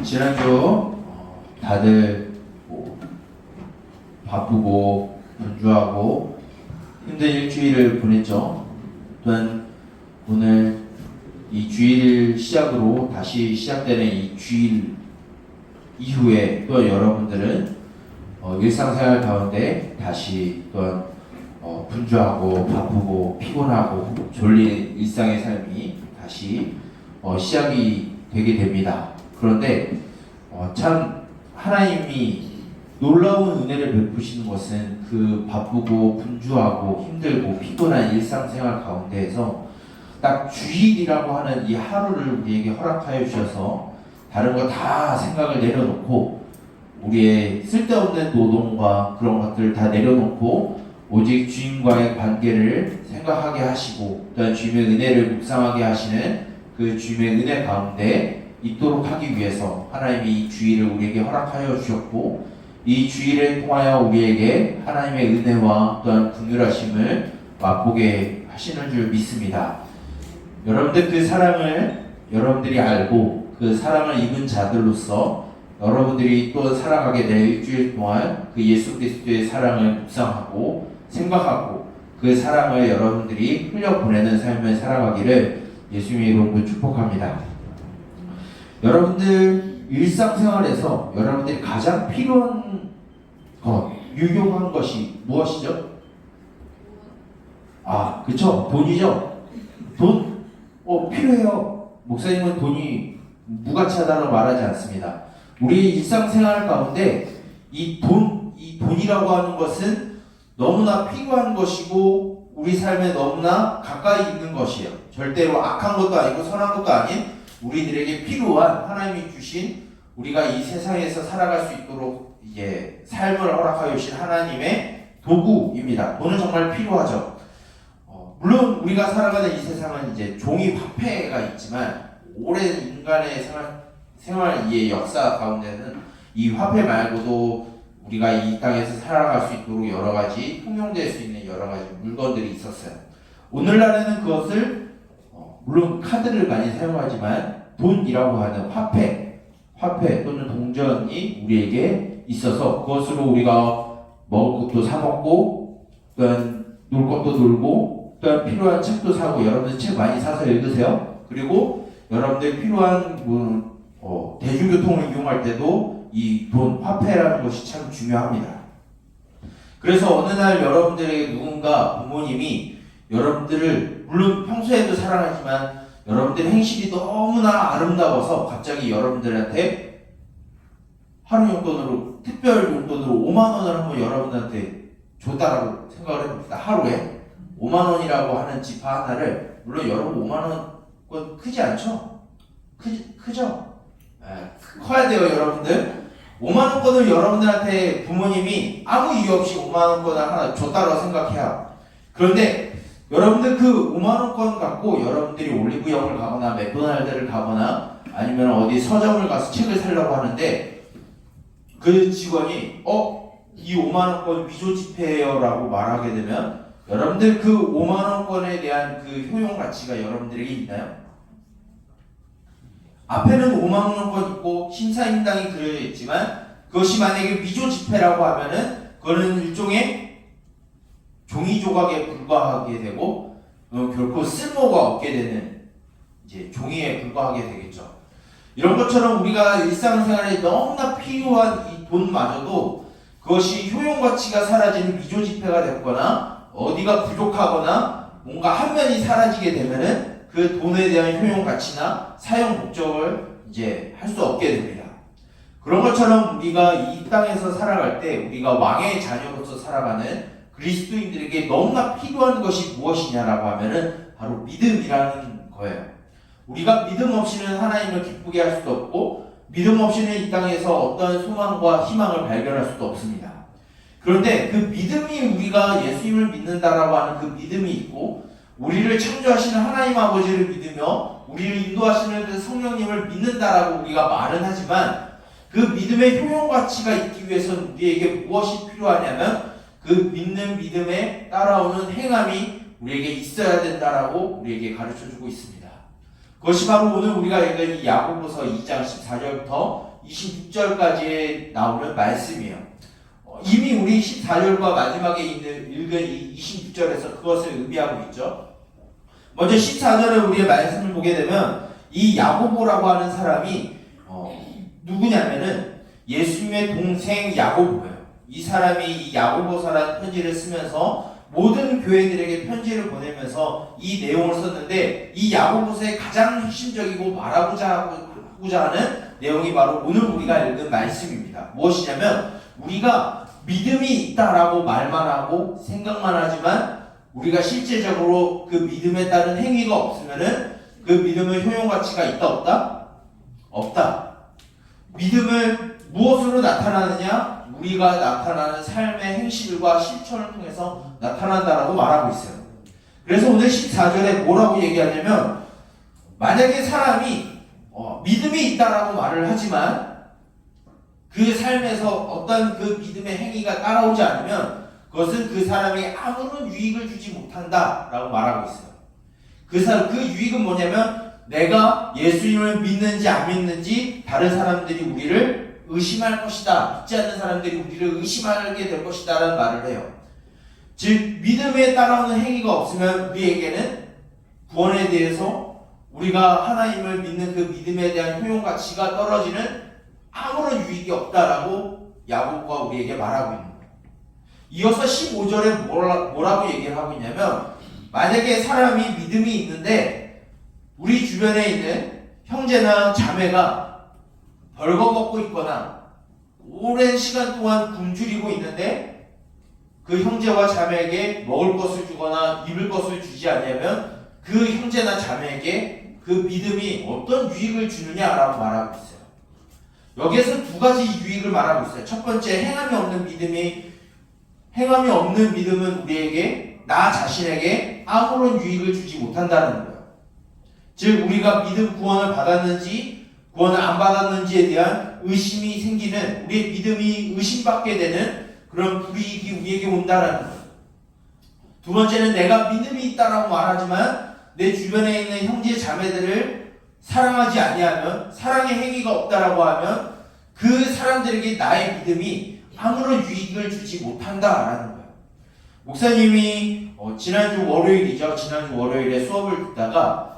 지난주 다들 바쁘고 분주하고 힘든 일주일을 보냈죠. 또한 오늘 이 주일 시작으로 다시 시작되는 이 주일 이후에 또 여러분들은 일상생활 가운데 다시 또한 분주하고 바쁘고 피곤하고 졸린 일상의 삶이 다시 시작이 되게 됩니다. 그런데 참 하나님이 놀라운 은혜를 베푸시는 것은 그 바쁘고 분주하고 힘들고 피곤한 일상생활 가운데에서 딱 주일이라고 하는 이 하루를 우리에게 허락하여 주셔서 다른 거 다 생각을 내려놓고 우리의 쓸데없는 노동과 그런 것들을 다 내려놓고 오직 주님과의 관계를 생각하게 하시고 또한 주님의 은혜를 묵상하게 하시는 그 주님의 은혜 가운데 있도록 하기 위해서 하나님이 이 주일을 우리에게 허락하여 주셨고, 이 주일을 통하여 우리에게 하나님의 은혜와 또한 긍휼하심을 맛보게 하시는 줄 믿습니다. 여러분들 그 사랑을 여러분들이 알고 그 사랑을 입은 자들로서 여러분들이 또 살아가게 될 일주일 동안 그 예수 그리스도의 사랑을 묵상하고 생각하고 그 사랑을 여러분들이 흘려보내는 삶을 살아가기를 예수님의 이름으로 축복합니다. 여러분들 일상생활에서 여러분들이 가장 필요한 것, 유용한 것이 무엇이죠? 그쵸? 돈이죠? 돈? 필요해요. 목사님은 돈이 무가치하다고 말하지 않습니다. 우리 일상생활 가운데 이 돈이라고 하는 것은 너무나 필요한 것이고 우리 삶에 너무나 가까이 있는 것이에요. 절대로 악한 것도 아니고 선한 것도 아닌 우리들에게 필요한 하나님이 주신 우리가 이 세상에서 살아갈 수 있도록 이제 삶을 허락하여 주신 하나님의 도구입니다. 돈은 정말 필요하죠. 물론 우리가 살아가는 이 세상은 이제 종이 화폐가 있지만 오랜 인간의 생활의 역사 가운데는 이 화폐 말고도 우리가 이 땅에서 살아갈 수 있도록 여러 가지 통용될 수 있는 여러 가지 물건들이 있었어요. 오늘날에는 그것을 물론 카드를 많이 사용하지만 돈이라고 하는 화폐 또는 동전이 우리에게 있어서 그것으로 우리가 먹을 것도 사 먹고 또한 놀 것도 놀고 또한 필요한 책도 사고, 여러분들 책 많이 사서 읽으세요. 그리고 여러분들 필요한 대중교통을 이용할 때도 이 돈, 화폐라는 것이 참 중요합니다. 그래서 어느 날 여러분들에게 누군가 부모님이 여러분들을 물론 평소에도 사랑하지만 여러분들의 행실이 너무나 아름다워서 갑자기 여러분들한테 하루 용돈으로, 특별 용돈으로 5만 원을 한번 여러분들한테 줬다라고 생각을 해봅시다. 하루에 5만 원이라고 하는 지파 하나를, 물론 여러분 5만 원 크지 않죠? 크죠? 커야 돼요, 여러분들. 5만 원권을 여러분들한테 부모님이 아무 이유 없이 5만 원권을 하나 줬다고 생각해요. 그런데 여러분들 그 5만 원권 갖고 여러분들이 올리브영을 가거나 맥도날드를 가거나 아니면 어디 서점을 가서 책을 사려고 하는데 그 직원이 이 5만 원권 위조 지폐예요 라고 말하게 되면 여러분들 그 5만 원권에 대한 그 효용 가치가 여러분들에게 있나요? 앞에는 5만 원권 있고 심사임당이 그려져 있지만 그것이 만약에 위조 지폐라고 하면은 그거는 일종의 종이 조각에 불과하게 되고 결코 쓸모가 없게 되는 이제 종이에 불과하게 되겠죠. 이런 것처럼 우리가 일상생활에 너무나 필요한 이 돈마저도 그것이 효용 가치가 사라지는 위조 지폐가 됐거나 어디가 부족하거나 뭔가 한 면이 사라지게 되면은 그 돈에 대한 효용 가치나 사용 목적을 이제 할 수 없게 됩니다. 그런 것처럼 우리가 이 땅에서 살아갈 때 우리가 왕의 자녀로서 살아가는 그리스도인들에게 너무나 필요한 것이 무엇이냐라고 하면은 바로 믿음이라는 거예요. 우리가 믿음 없이는 하나님을 기쁘게 할 수도 없고 믿음 없이는 이 땅에서 어떤 소망과 희망을 발견할 수도 없습니다. 그런데 그 믿음이, 우리가 예수님을 믿는다라고 하는 그 믿음이 있고 우리를 창조하시는 하나님 아버지를 믿으며 우리를 인도하시는 그 성령님을 믿는다라고 우리가 말은 하지만 그 믿음의 효용 가치가 있기 위해서는 우리에게 무엇이 필요하냐면 그 믿는 믿음에 따라오는 행함이 우리에게 있어야 된다라고 우리에게 가르쳐주고 있습니다. 그것이 바로 오늘 우리가 읽은 이 야고보서 2장 14절부터 26절까지 나오는 말씀이에요. 이미 우리 14절과 마지막에 읽은 이 26절에서 그것을 의미하고 있죠. 먼저 14절에 우리의 말씀을 보게 되면 이 야고보라고 하는 사람이 누구냐면은 예수님의 동생 야고보예요. 이 사람이 이 야고보서라는 편지를 쓰면서 모든 교회들에게 편지를 보내면서 이 내용을 썼는데, 이 야고보서의 가장 핵심적이고 말하고자 하는 내용이 바로 오늘 우리가 읽은 말씀입니다. 무엇이냐면, 우리가 믿음이 있다라고 말만 하고 생각만 하지만 우리가 실제적으로 그 믿음에 따른 행위가 없으면은 그 믿음의 효용 가치가 있다 없다? 없다. 믿음을 무엇으로 나타나느냐? 우리가 나타나는 삶의 행실과 실천을 통해서 나타난다라고 말하고 있어요. 그래서 오늘 14절에 뭐라고 얘기하냐면, 만약에 사람이 믿음이 있다라고 말을 하지만 그 삶에서 어떤 그 믿음의 행위가 따라오지 않으면 그것은 그 사람이 아무런 유익을 주지 못한다라고 말하고 있어요. 그 유익은 뭐냐면, 내가 예수님을 믿는지 안 믿는지 다른 사람들이 우리를 의심할 것이다. 믿지 않는 사람들이 우리를 의심하게 될 것이다 라는 말을 해요. 즉 믿음에 따라오는 행위가 없으면 우리에게는 구원에 대해서, 우리가 하나님을 믿는 그 믿음에 대한 효용 가치가 떨어지는 아무런 유익이 없다라고 야고보가 우리에게 말하고 있는 거예요. 이어서 15절에 뭐라고 얘기를 하고 있냐면, 만약에 사람이 믿음이 있는데 우리 주변에 있는 형제나 자매가 벌거벗고 있거나 오랜 시간 동안 굶주리고 있는데 그 형제와 자매에게 먹을 것을 주거나 입을 것을 주지 않으면 그 형제나 자매에게 그 믿음이 어떤 유익을 주느냐라고 말하고 있어요. 여기에서 두 가지 유익을 말하고 있어요. 첫 번째, 행함이 없는 믿음은 우리에게, 나 자신에게 아무런 유익을 주지 못한다는 거예요. 즉 우리가 믿음 구원을 받았는지 구원을 안 받았는지에 대한 의심이 생기는, 우리의 믿음이 의심받게 되는 그런 불이익이 우리에게 온다라는 거예요. 두 번째는, 내가 믿음이 있다라고 말하지만 내 주변에 있는 형제 자매들을 사랑하지 아니하면, 사랑의 행위가 없다라고 하면 그 사람들에게 나의 믿음이 아무런 유익을 주지 못한다라는 거예요. 목사님이 지난주 월요일에 수업을 듣다가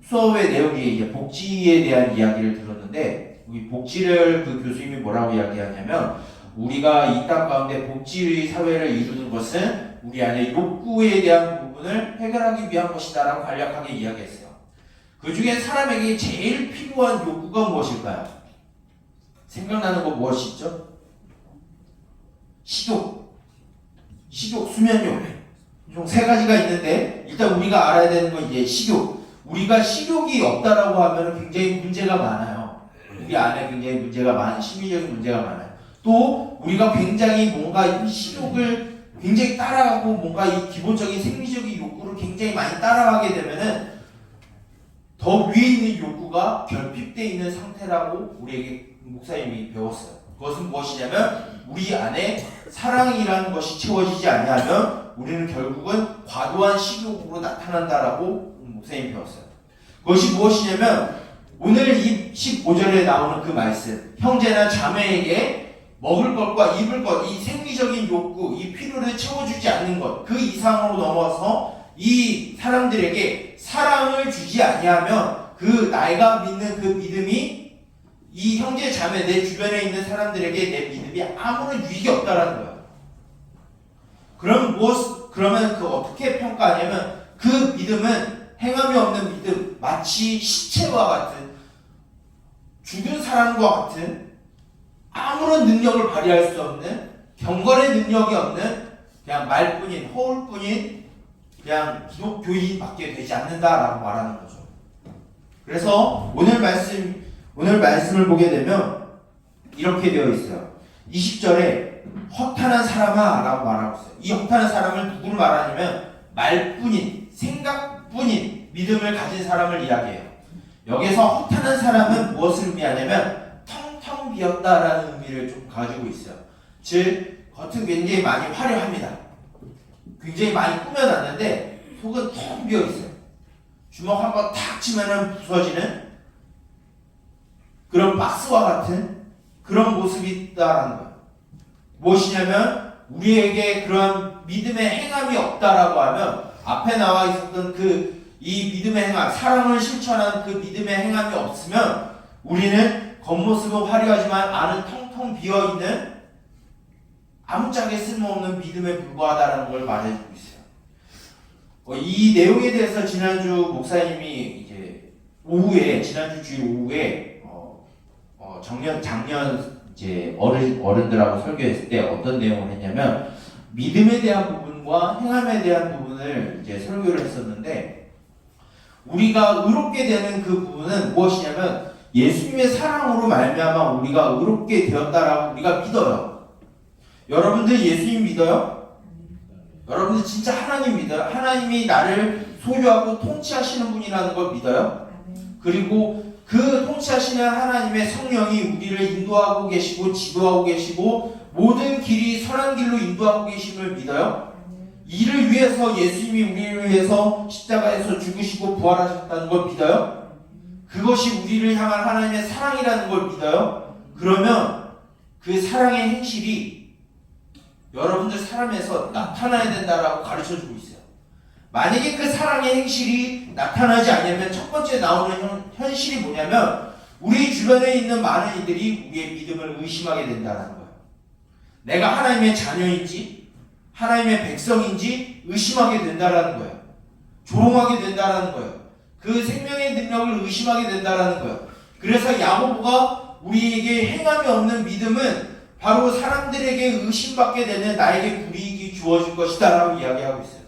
수업의 내용이 이제 복지에 대한 이야기를 들었는데, 이 복지를 그 교수님이 뭐라고 이야기하냐면, 우리가 이 땅 가운데 복지의 사회를 이루는 것은 우리 안에 욕구에 대한 부분을 해결하기 위한 것이다라고 간략하게 이야기했어요. 그 중에 사람에게 제일 필요한 욕구가 무엇일까요? 생각나는 거 무엇이 있죠? 식욕, 수면욕. 총 세 가지가 있는데, 일단 우리가 알아야 되는 건 이제 식욕. 우리가 식욕이 없다라고 하면 굉장히 문제가 많아요. 우리 안에 굉장히 문제가 많은, 심리적인 문제가 많아요. 또 우리가 굉장히 뭔가 이 식욕을 굉장히 따라가고 뭔가 이 기본적인 생리적인 욕구를 굉장히 많이 따라가게 되면은 더 위에 있는 욕구가 결핍되어 있는 상태라고 우리에게 목사님이 배웠어요. 그것은 무엇이냐면, 우리 안에 사랑이라는 것이 채워지지 아니하면 우리는 결국은 과도한 식욕으로 나타난다라고 목사님이 배웠어요. 그것이 무엇이냐면, 오늘 이 15절에 나오는 그 말씀, 형제나 자매에게 먹을 것과 입을 것, 이 생리적인 욕구, 이 필요를 채워주지 않는 것, 그 이상으로 넘어서 이 사람들에게 사랑을 주지 아니하면 그 내가 믿는 그 믿음이 이 형제 자매, 내 주변에 있는 사람들에게 내 믿음이 아무런 유익이 없다라는 거예요. 그러면 그 어떻게 평가하냐면, 그 믿음은 행함이 없는 믿음, 마치 시체와 같은, 죽은 사람과 같은, 아무런 능력을 발휘할 수 없는, 경건의 능력이 없는 그냥 말뿐인, 허울뿐인 그냥 기독교인밖에 되지 않는다라고 말하는 거죠. 그래서 오늘 말씀을 보게 되면 이렇게 되어 있어요. 20절에 허탄한 사람아 라고 말하고 있어요. 이 허탄한 사람을 누구를 말하냐면, 말뿐인, 생각뿐인 믿음을 가진 사람을 이야기해요. 여기서 허탄한 사람은 무엇을 의미하냐면, 텅텅 비었다라는 의미를 좀 가지고 있어요. 즉 겉은 굉장히 많이 화려합니다. 굉장히 많이 꾸며놨는데 속은 텅 비어있어요. 주먹 한 번 탁 치면은 부서지는 그런 박스와 같은 그런 모습이 있다라는 거예요. 무엇이냐면 우리에게 그런 믿음의 행함이 없다라고 하면 앞에 나와 있었던 이 믿음의 행함, 사랑을 실천한 그 믿음의 행함이 없으면 우리는 겉모습은 화려하지만 안은 텅텅 비어있는 아무짝에 쓸모없는 믿음에 불과하다는 걸 말해주고 있어요. 이 내용에 대해서 지난주 목사님이 이제 지난주 주일 오후에 작년 이제 어른들하고 설교했을 때 어떤 내용을 했냐면 믿음에 대한 부분과 행함에 대한 부분을 이제 설교를 했었는데 우리가 의롭게 되는 그 부분은 무엇이냐면 예수님의 사랑으로 말미암아 우리가 의롭게 되었다라고 우리가 믿어요. 여러분들 예수님 믿어요? 여러분들 진짜 하나님 믿어요? 하나님이 나를 소유하고 통치하시는 분이라는 걸 믿어요? 그리고 그 통치하시는 하나님의 성령이 우리를 인도하고 계시고 지도하고 계시고 모든 길이 선한 길로 인도하고 계심을 믿어요? 이를 위해서 예수님이 우리를 위해서 십자가에서 죽으시고 부활하셨다는 걸 믿어요? 그것이 우리를 향한 하나님의 사랑이라는 걸 믿어요? 그러면 그 사랑의 행실이 여러분들 삶에서 나타나야 된다라고 가르쳐주고 있어요. 만약에 그 사랑의 행실이 나타나지 않으면 첫 번째 나오는 현실이 뭐냐면 우리 주변에 있는 많은 이들이 우리의 믿음을 의심하게 된다는 거예요. 내가 하나님의 자녀인지 하나님의 백성인지 의심하게 된다는 거예요. 조롱하게 된다는 거예요. 그 생명의 능력을 의심하게 된다는 거예요. 그래서 야고보가 우리에게 행함이 없는 믿음은 바로 사람들에게 의심받게 되는 나에게 불이익이 주어질 것이다 라고 이야기하고 있어요.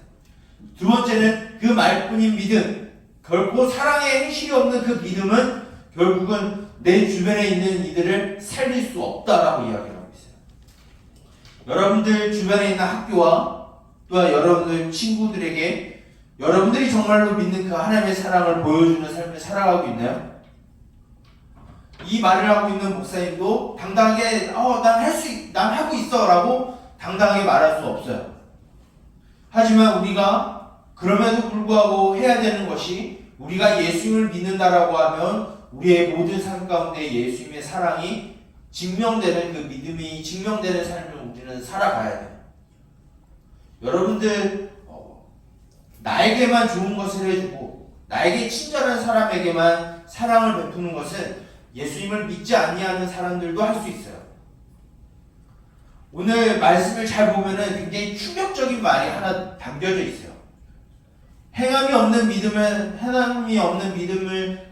두 번째는 그 말뿐인 믿음, 결코 사랑의 행실이 없는 그 믿음은 결국은 내 주변에 있는 이들을 살릴 수 없다라고 이야기하고 있어요. 여러분들 주변에 있는 학교와 또한 여러분들 친구들에게 여러분들이 정말로 믿는 그 하나님의 사랑을 보여주는 삶을 살아가고 있나요? 이 말을 하고 있는 목사님도 당당하게 난 하고 있어 라고 당당하게 말할 수 없어요. 하지만 우리가 그럼에도 불구하고 해야 되는 것이 우리가 예수님을 믿는다라고 하면 우리의 모든 삶 가운데 예수님의 사랑이 증명되는 그 믿음이 증명되는 삶을 우리는 살아가야 돼요. 여러분들 나에게만 좋은 것을 해주고 나에게 친절한 사람에게만 사랑을 베푸는 것은 예수님을 믿지 아니하는 사람들도 할 수 있어요. 오늘 말씀을 잘 보면은 굉장히 충격적인 말이 하나 담겨져 있어요. 행함이 없는 믿음을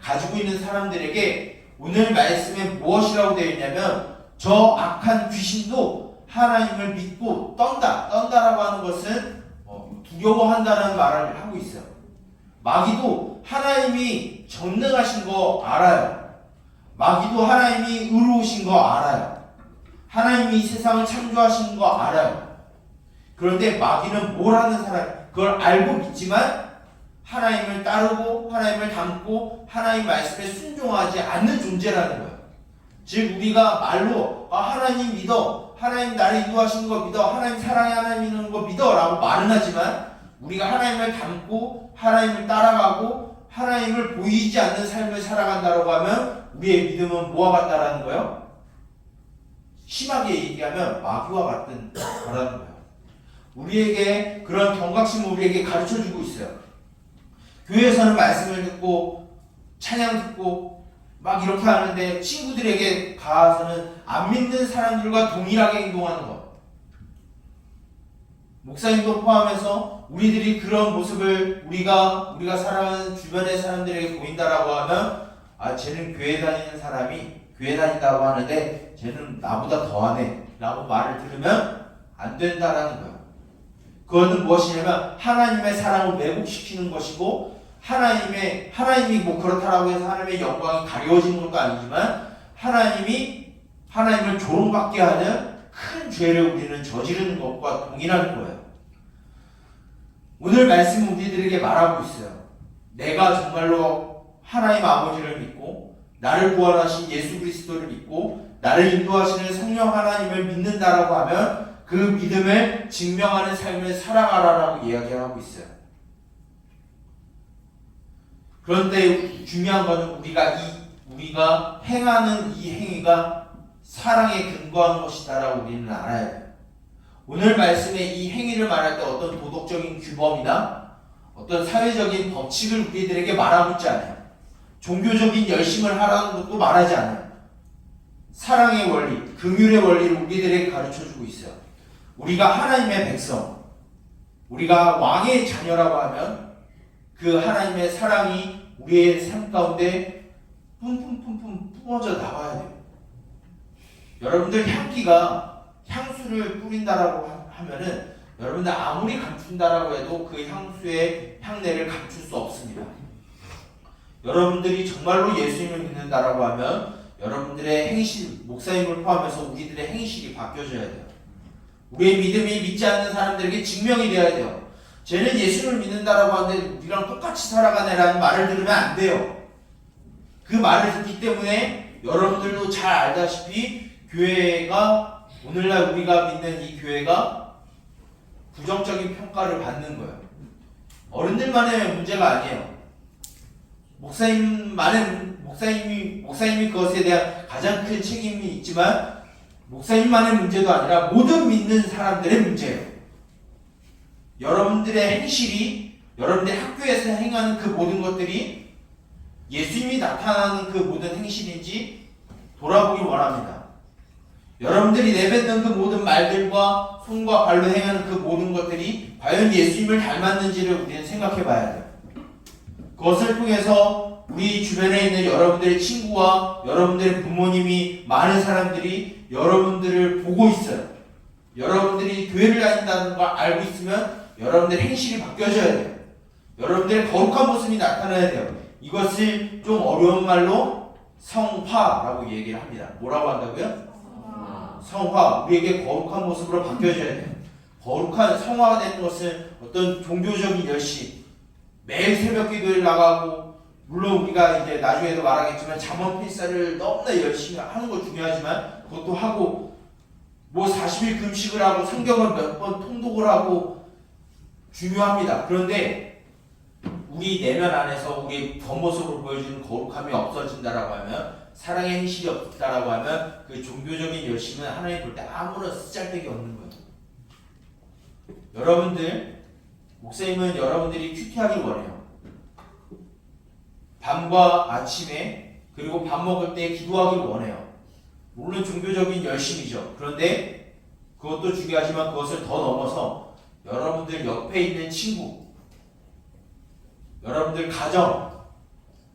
가지고 있는 사람들에게 오늘 말씀에 무엇이라고 되어 있냐면 저 악한 귀신도 하나님을 믿고 떤다라고 하는 것은 두려워한다는 말을 하고 있어요. 마귀도 하나님이 전능하신 거 알아요. 마귀도 하나님이 의로우신 거 알아요. 하나님이 이 세상을 창조하신 거 알아요. 그런데 마귀는 뭘 하는 사람, 그걸 알고 믿지만 하나님을 따르고 하나님을 닮고 하나님 말씀에 순종하지 않는 존재라는 거예요. 즉 우리가 말로 하나님 믿어, 하나님 나를 인도하시는 거 믿어, 하나님 사랑해, 하나님 있는 거 믿어 라고 말은 하지만 우리가 하나님을 닮고 하나님을 따라가고 하나님을 보이지 않는 삶을 살아간다고 하면 우리의 믿음은 뭐와 같다라는 거예요? 심하게 얘기하면 마귀와 같은 거라는 거예요. 우리에게 그런 경각심을 우리에게 가르쳐주고 있어요. 교회에서는 말씀을 듣고 찬양 듣고 막 이렇게 하는데 친구들에게 가서는 안 믿는 사람들과 동일하게 행동하는 것. 목사님도 포함해서 우리들이 그런 모습을 우리가 살아가는 주변의 사람들에게 보인다라고 하면 쟤는 교회 다니는 사람이 교회 다닌다고 하는데 쟤는 나보다 더하네 라고 말을 들으면 안 된다라는 거예요. 그것은 무엇이냐면 하나님의 사랑을 왜곡시키는 것이고 하나님이 뭐 그렇다라고 해서 하나님의 영광이 가려워지는 것도 아니지만 하나님을 조롱받게 하는 큰 죄를 우리는 저지르는 것과 동일한 거예요. 오늘 말씀은 우리들에게 말하고 있어요. 내가 정말로 하나님 아버지를 믿고 나를 구원하신 예수 그리스도를 믿고 나를 인도하시는 성령 하나님을 믿는다라고 하면 그 믿음을 증명하는 삶을 살아가라라고 이야기하고 있어요. 그런데 중요한 것은 우리가 행하는 이 행위가 사랑에 근거한 것이다라고 우리는 알아야 돼요. 오늘 말씀에 이 행위를 말할 때 어떤 도덕적인 규범이나 어떤 사회적인 법칙을 우리들에게 말하고 있지 않아요. 종교적인 열심을 하라는 것도 말하지 않아요. 사랑의 원리, 긍휼의 원리를 우리들에게 가르쳐주고 있어요. 우리가 하나님의 백성, 우리가 왕의 자녀라고 하면 그 하나님의 사랑이 우리의 삶 가운데 뿜뿜뿜뿜 뿜어져 나와야 돼요. 여러분들 향수를 뿌린다라고 하면은 여러분들 아무리 감춘다라고 해도 그 향수의 향내를 감출 수 없습니다. 여러분들이 정말로 예수님을 믿는다라고 하면 여러분들의 행실, 목사님을 포함해서 우리들의 행실이 바뀌어져야 돼요. 우리의 믿음이 믿지 않는 사람들에게 증명이 되어야 돼요. 쟤는 예수를 믿는다라고 하는데 우리랑 똑같이 살아가네라는 말을 들으면 안 돼요. 그 말을 듣기 때문에 여러분들도 잘 알다시피 교회가, 오늘날 우리가 믿는 이 교회가 부정적인 평가를 받는 거예요. 어른들만의 문제가 아니에요. 목사님이 그것에 대한 가장 큰 책임이 있지만 목사님만의 문제도 아니라 모든 믿는 사람들의 문제예요. 여러분들의 행실이, 여러분들의 학교에서 행하는 그 모든 것들이 예수님이 나타나는 그 모든 행실인지 돌아보기 원합니다. 여러분들이 내뱉는 그 모든 말들과 손과 발로 행하는 그 모든 것들이 과연 예수님을 닮았는지를 우리는 생각해 봐야 돼요. 그것을 통해서 우리 주변에 있는 여러분들의 친구와 여러분들의 부모님이, 많은 사람들이 여러분들을 보고 있어요. 여러분들이 교회를 다닌다는 걸 알고 있으면 여러분들의 행실이 바뀌어져야 돼요. 여러분들의 거룩한 모습이 나타나야 돼요. 이것을 좀 어려운 말로 성화라고 얘기를 합니다. 뭐라고 한다고요? 성화. 우리에게 거룩한 모습으로 바뀌어져야 돼요. 거룩한 성화가 되는 것은 어떤 종교적인 열심, 매일 새벽 기도를 나가고, 물론 우리가 이제 나중에도 말하겠지만 잠언 필사를 너무나 열심히 하는 거 중요하지만 그것도 하고, 뭐 40일 금식을 하고 성경을 몇 번 통독을 하고 중요합니다. 그런데 우리 내면 안에서 우리의 겉모습으로 보여주는 거룩함이 없어진다라고 하면, 사랑의 행실이 없다라고 하면 그 종교적인 열심은 하나님 볼 때 아무런 쓰잘데기 없는 거예요. 여러분들, 목사님은 여러분들이 큐티하길 원해요. 밤과 아침에, 그리고 밥 먹을 때 기도하길 원해요. 물론 종교적인 열심이죠. 그런데 그것도 중요하지만 그것을 더 넘어서 여러분들 옆에 있는 친구, 여러분들 가정,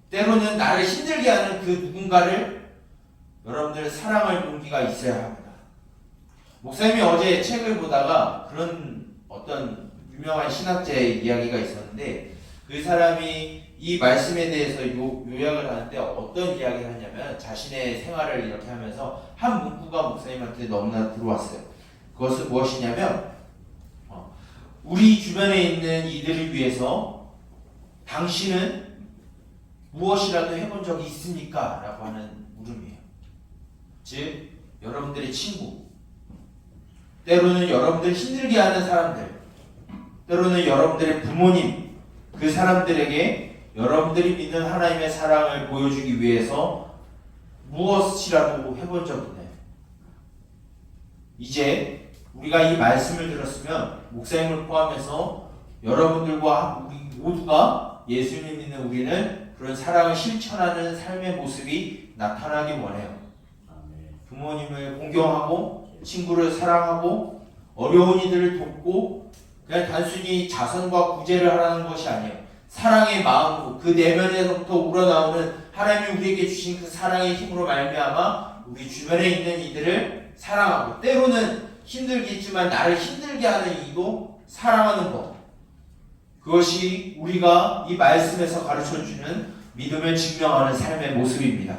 때로는 나를 힘들게 하는 그 누군가를 여러분들 사랑할 용기가 있어야 합니다. 목사님이 어제 책을 보다가 그런 어떤 유명한 신학자의 이야기가 있었는데, 그 사람이 이 말씀에 대해서 요약을 하는데 어떤 이야기를 하냐면, 자신의 생활을 이렇게 하면서 한 문구가 목사님한테 너무나 들어왔어요. 그것은 무엇이냐면, 우리 주변에 있는 이들을 위해서 당신은 무엇이라도 해본 적이 있습니까? 라고 하는 물음이에요. 즉, 여러분들의 친구, 때로는 여러분들 힘들게 하는 사람들, 때로는 여러분들의 부모님, 그 사람들에게 여러분들이 믿는 하나님의 사랑을 보여주기 위해서 무엇이라도 해본 적 있나요? 이제 우리가 이 말씀을 들었으면 목사님을 포함해서 여러분들과 우리 모두가 예수님을 믿는 우리는 그런 사랑을 실천하는 삶의 모습이 나타나기 원해요. 부모님을 공경하고 친구를 사랑하고 어려운 이들을 돕고, 그냥 단순히 자선과 구제를 하라는 것이 아니에요. 사랑의 마음으로, 그 내면에서부터 우러나오는 하나님이 우리에게 주신 그 사랑의 힘으로 말미암아 우리 주변에 있는 이들을 사랑하고, 때로는 힘들겠지만 나를 힘들게 하는 이도 사랑하는 것, 그것이 우리가 이 말씀에서 가르쳐주는 믿음을 증명하는 삶의 모습입니다.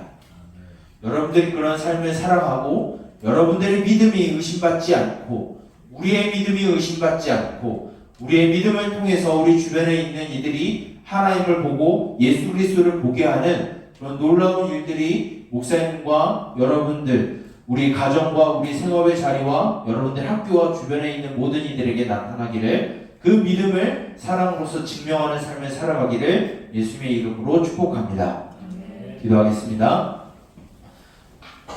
여러분들이 그런 삶을 살아가고, 여러분들의 믿음이 의심받지 않고, 우리의 믿음이 의심받지 않고, 우리의 믿음을 통해서 우리 주변에 있는 이들이 하나님을 보고 예수 그리스도를 보게 하는 그런 놀라운 일들이 목사님과 여러분들, 우리 가정과 우리 생업의 자리와 여러분들 학교와 주변에 있는 모든 이들에게 나타나기를, 그 믿음을 사랑으로서 증명하는 삶을 살아가기를 예수님의 이름으로 축복합니다. 기도하겠습니다.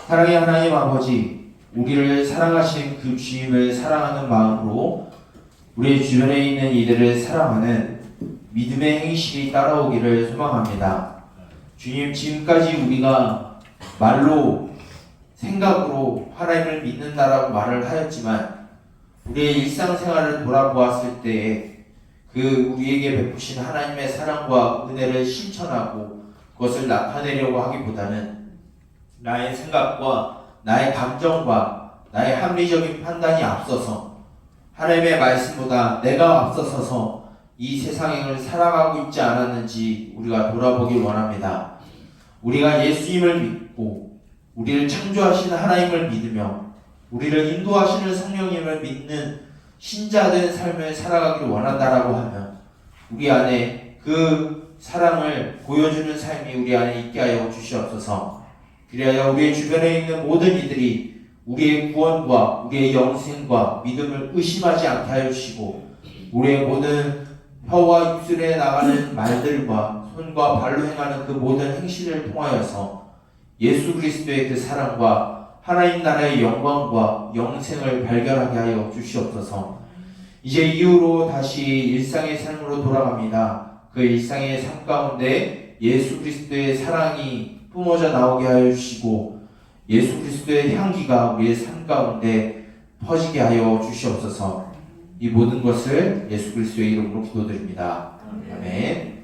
사랑의 하나님 아버지, 우리를 사랑하신 그 주님을 사랑하는 마음으로 우리 주변에 있는 이들을 사랑하는 믿음의 행실이 따라오기를 소망합니다. 주님, 지금까지 우리가 말로 생각으로 하나님을 믿는다라고 말을 하였지만 우리의 일상생활을 돌아보았을 때에 그 우리에게 베푸신 하나님의 사랑과 은혜를 실천하고 그것을 나타내려고 하기보다는 나의 생각과 나의 감정과 나의 합리적인 판단이 앞서서 하나님의 말씀보다 내가 앞서서서 이 세상을 살아가고 있지 않았는지 우리가 돌아보길 원합니다. 우리가 예수님을 믿고 우리를 창조하시는 하나님을 믿으며 우리를 인도하시는 성령님을 믿는 신자된 삶을 살아가길 원한다라고 하면 우리 안에 그 사랑을 보여주는 삶이 우리 안에 있게 하여 주시옵소서. 그리하여 우리의 주변에 있는 모든 이들이 우리의 구원과 우리의 영생과 믿음을 의심하지 않게 하여 주시고 우리의 모든 혀와 입술에 나가는 말들과 손과 발로 행하는 그 모든 행실을 통하여서 예수 그리스도의 그 사랑과 하나님 나라의 영광과 영생을 발견하게 하여 주시옵소서. 이제 이후로 다시 일상의 삶으로 돌아갑니다. 그 일상의 삶 가운데 예수 그리스도의 사랑이 뿜어져 나오게 하여 주시고 예수 그리스도의 향기가 우리의 삶 가운데 퍼지게 하여 주시옵소서. 이 모든 것을 예수 그리스도의 이름으로 기도드립니다. 아멘.